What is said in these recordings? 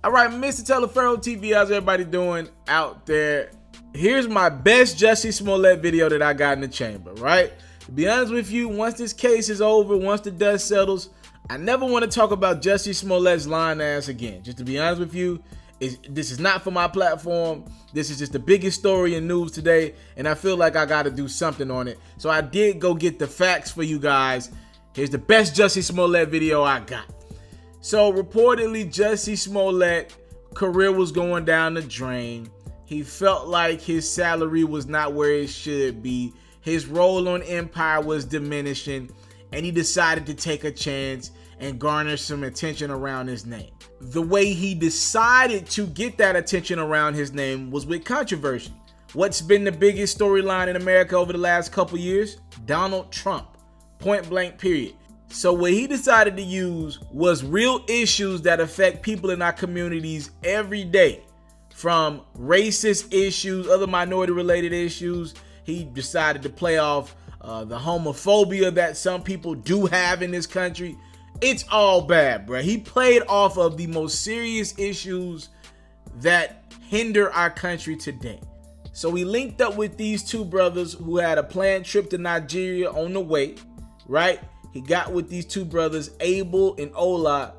All right, Mr. Taliaferro TV, how's everybody doing out there? Here's my best Jussie Smollett video that I got in the chamber, right? To be honest with you, once this case is over, once the dust settles, I never want to talk about Jussie Smollett's lying ass again. Just to be honest with you, this is not for my platform. This is just the biggest story in news today, and I feel like I got to do something on it. So I did go get the facts for you guys. Here's the best Jussie Smollett video I got. So reportedly, Jussie Smollett career was going down the drain. He felt like his salary was not where it should be. His role on Empire was diminishing, and he decided to take a chance and garner some attention around his name. The way he decided to get that attention around his name was with controversy. What's been the biggest storyline in America over the last couple years? Donald Trump. Point blank, period. So what he decided to use was real issues that affect people in our communities every day. From racist issues, other minority related issues. He decided to play off the homophobia that some people do have in this country. It's all bad, bro. He played off of the most serious issues that hinder our country today. So we linked up with these two brothers who had a planned trip to Nigeria on the way, right? He got with these two brothers, Abel and Ola.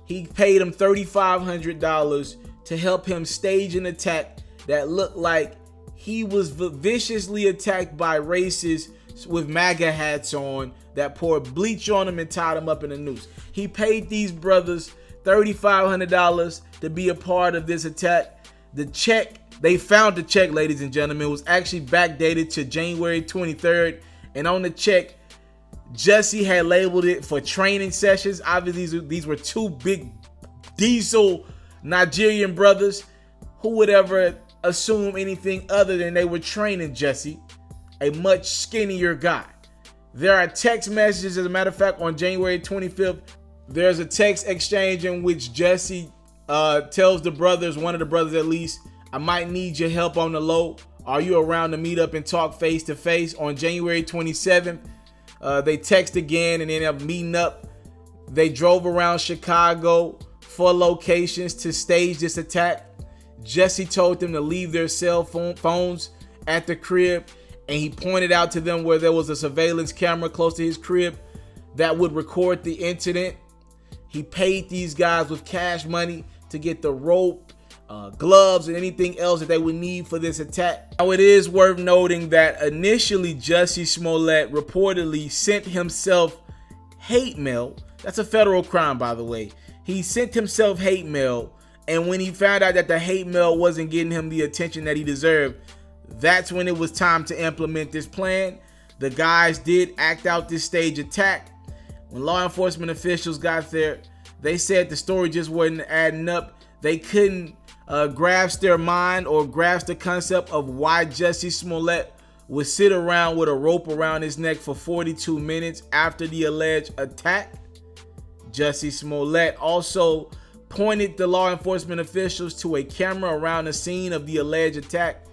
He paid them $3,500 to help him stage an attack that looked like he was viciously attacked by racists with MAGA hats on that poured bleach on him and tied him up in a noose. He paid these brothers $3,500 to be a part of this attack. The check, they found the check, ladies and gentlemen, was actually backdated to January 23rd. And on the check, Jussie had labeled it for training sessions. Obviously, these were two big diesel Nigerian brothers. Who would ever assume anything other than they were training Jussie, a much skinnier guy? There are text messages, as a matter of fact, on January 25th, there's a text exchange in which Jussie tells the brothers, one of the brothers at least, I might need your help on the low. Are you around to meet up and talk face to face? On January 27th, they text again and ended up meeting up. They drove around Chicago, 4 locations to stage this attack. Jussie told them to leave their cell phones at the crib, and he pointed out to them where there was a surveillance camera close to his crib that would record the incident. He paid these guys with cash money to get the rope, gloves, and anything else that they would need for this attack. Now, it is worth noting that initially Jussie Smollett reportedly sent himself hate mail. That's a federal crime, by the way. He sent himself hate mail, and when he found out that the hate mail wasn't getting him the attention that he deserved, that's when it was time to implement this plan. The guys did act out this stage attack. When law enforcement officials got there, they said the story just wasn't adding up. They couldn't grasp their mind or grasp the concept of why Jussie Smollett would sit around with a rope around his neck for 42 minutes after the alleged attack. Jussie Smollett also pointed the law enforcement officials to a camera around the scene of the alleged attack,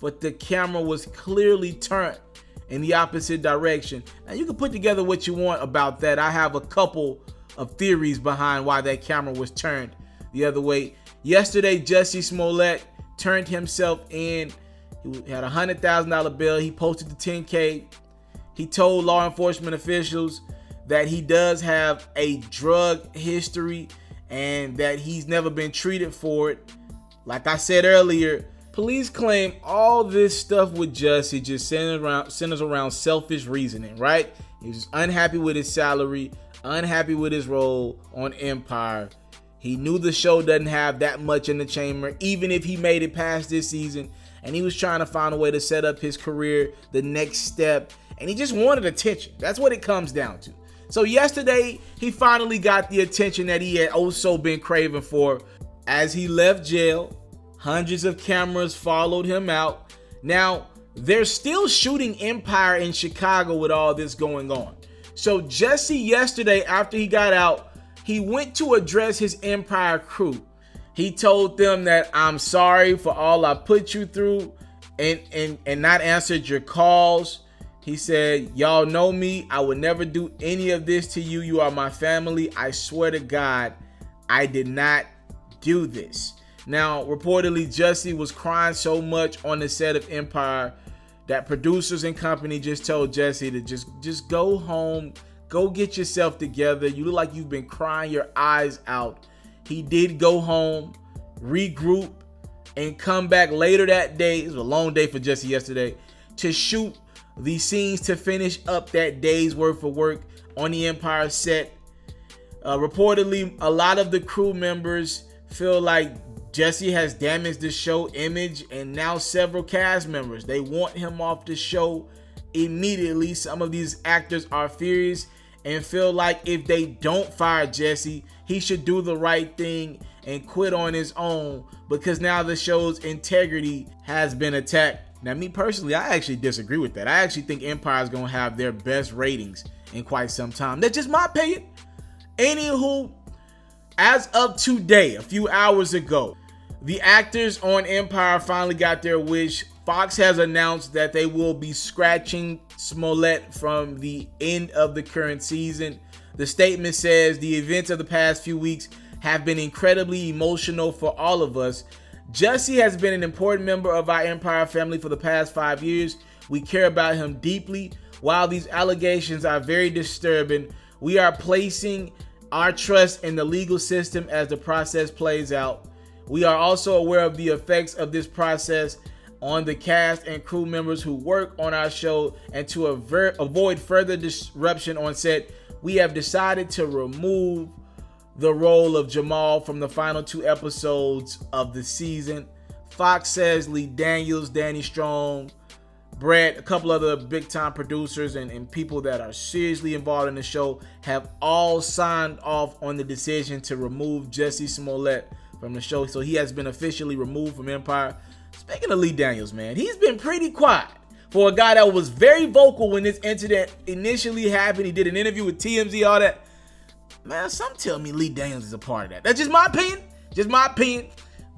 but the camera was clearly turned in the opposite direction. Now, you can put together what you want about that. I have a couple of theories behind why that camera was turned the other way. Yesterday, Jussie Smollett turned himself in. He had a $100,000 bill. He posted the 10K. He told law enforcement officials that he does have a drug history and that he's never been treated for it. Like I said earlier, police claim all this stuff with Jussie just centers around selfish reasoning, right? He was unhappy with his salary, unhappy with his role on Empire. He knew the show doesn't have that much in the chamber, even if he made it past this season, and he was trying to find a way to set up his career, the next step, and he just wanted attention. That's what it comes down to. So yesterday, he finally got the attention that he had also been craving for. As he left jail, hundreds of cameras followed him out. Now, they're still shooting Empire in Chicago with all this going on. So Jussie yesterday, after he got out, he went to address his Empire crew. He told them that I'm sorry for all I put you through and not answered your calls. He said, y'all know me. I would never do any of this to you. You are my family. I swear to God, I did not do this. Now, reportedly, Jussie was crying so much on the set of Empire that producers and company just told Jussie to just go home, go get yourself together. You look like you've been crying your eyes out. He did go home, regroup, and come back later that day. It was a long day for Jussie yesterday to shoot the scenes to finish up that day's worth of work on the Empire set. Reportedly, a lot of the crew members feel like Jussie has damaged the show image, and now several cast members, they want him off the show immediately. Some of these actors are furious and feel like if they don't fire Jussie, he should do the right thing and quit on his own, because now the show's integrity has been attacked. Now, me personally, I actually disagree with that. I actually think Empire is going to have their best ratings in quite some time. That's just my opinion. Anywho, as of today, a few hours ago, the actors on Empire finally got their wish. Fox has announced that they will be scratching Smollett from the end of the current season. The statement says, the events of the past few weeks have been incredibly emotional for all of us. Jussie has been an important member of our Empire family for the past 5 years. We care about him deeply. While these allegations are very disturbing, we are placing our trust in the legal system as the process plays out. We are also aware of the effects of this process on the cast and crew members who work on our show, and to avoid further disruption on set, we have decided to remove the role of Jamal from the final 2 episodes of the season. Fox says Lee Daniels, Danny Strong, Brett, a couple other big time producers and people that are seriously involved in the show have all signed off on the decision to remove Jussie Smollett from the show. So he has been officially removed from Empire. Speaking of Lee Daniels, man, he's been pretty quiet for a guy that was very vocal when this incident initially happened. He did an interview with TMZ, all that. Man, some tell me Lee Daniels is a part of that. That's just my opinion. Just my opinion.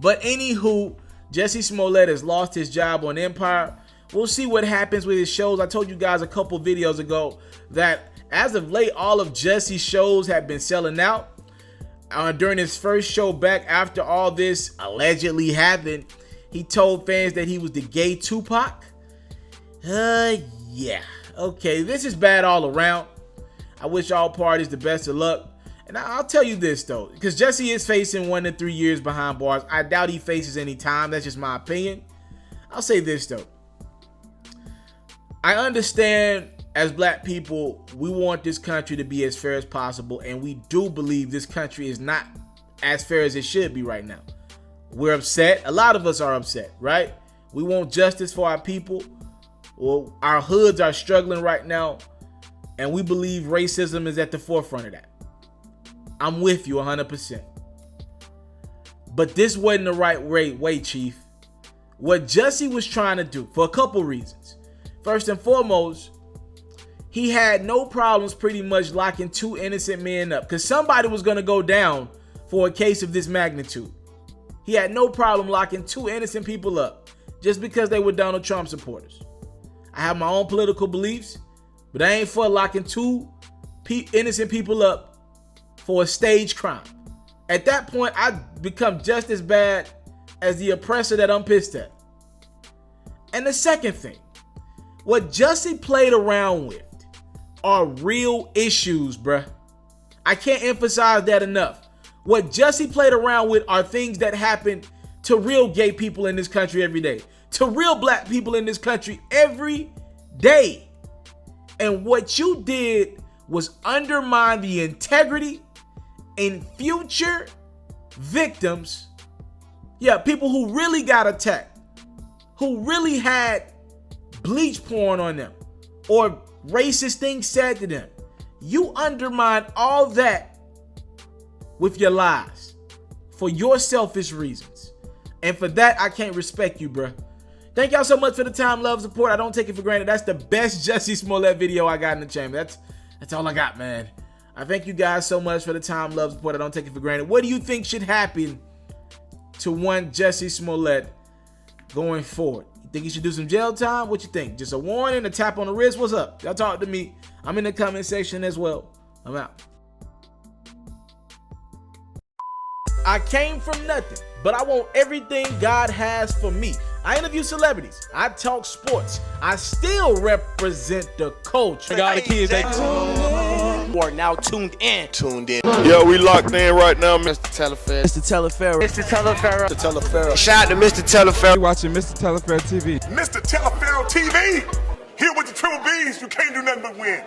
But anywho, Jussie Smollett has lost his job on Empire. We'll see what happens with his shows. I told you guys a couple videos ago that as of late, all of Jussie's shows have been selling out. During his first show back after all this allegedly happened, he told fans that he was the gay Tupac. Yeah. Okay, this is bad all around. I wish all parties the best of luck. And I'll tell you this, though, because Jussie is facing 1 to 3 years behind bars. I doubt he faces any time. That's just my opinion. I'll say this, though. I understand as black people, we want this country to be as fair as possible, and we do believe this country is not as fair as it should be right now. We're upset. A lot of us are upset, right? We want justice for our people. Well, our hoods are struggling right now, and we believe racism is at the forefront of that. I'm with you 100%. But this wasn't the right way, Chief. What Jussie was trying to do, for a couple reasons. First and foremost, he had no problems pretty much locking 2 innocent men up, because somebody was going to go down for a case of this magnitude. He had no problem locking 2 innocent people up just because they were Donald Trump supporters. I have my own political beliefs, but I ain't for locking 2 innocent people up for a staged crime. At that point, I'd become just as bad as the oppressor that I'm pissed at. And the second thing, what Jussie played around with are real issues, bruh. I can't emphasize that enough. What Jussie played around with are things that happen to real gay people in this country every day, to real black people in this country every day. And what you did was undermine the integrity and future victims, people who really got attacked, who really had bleach pouring on them or racist things said to them. You undermine all that with your lies for your selfish reasons. And for that, I can't respect you, bruh. Thank y'all so much for the time, love, support. I don't take it for granted. That's the best Jussie Smollett video I got in the chamber. That's all I got, man. I thank you guys so much for the time, love, support. I don't take it for granted. What do you think should happen to one Jussie Smollett going forward? You think he should do some jail time? What you think? Just a warning, a tap on the wrist? What's up? Y'all talk to me. I'm in the comment section as well. I'm out. I came from nothing, but I want everything God has for me. I interview celebrities. I talk sports. I still represent the culture. I got the kids. You are now tuned in. Yeah, we locked in right now, Mr. TALIAFERRO. Mr. TALIAFERRO. Mr. TALIAFERRO. Mr. TALIAFERRO. Shout out to Mr. TALIAFERRO. You're watching Mr. TALIAFERRO TV. Mr. TALIAFERRO TV. Here with the triple B's, you can't do nothing but win.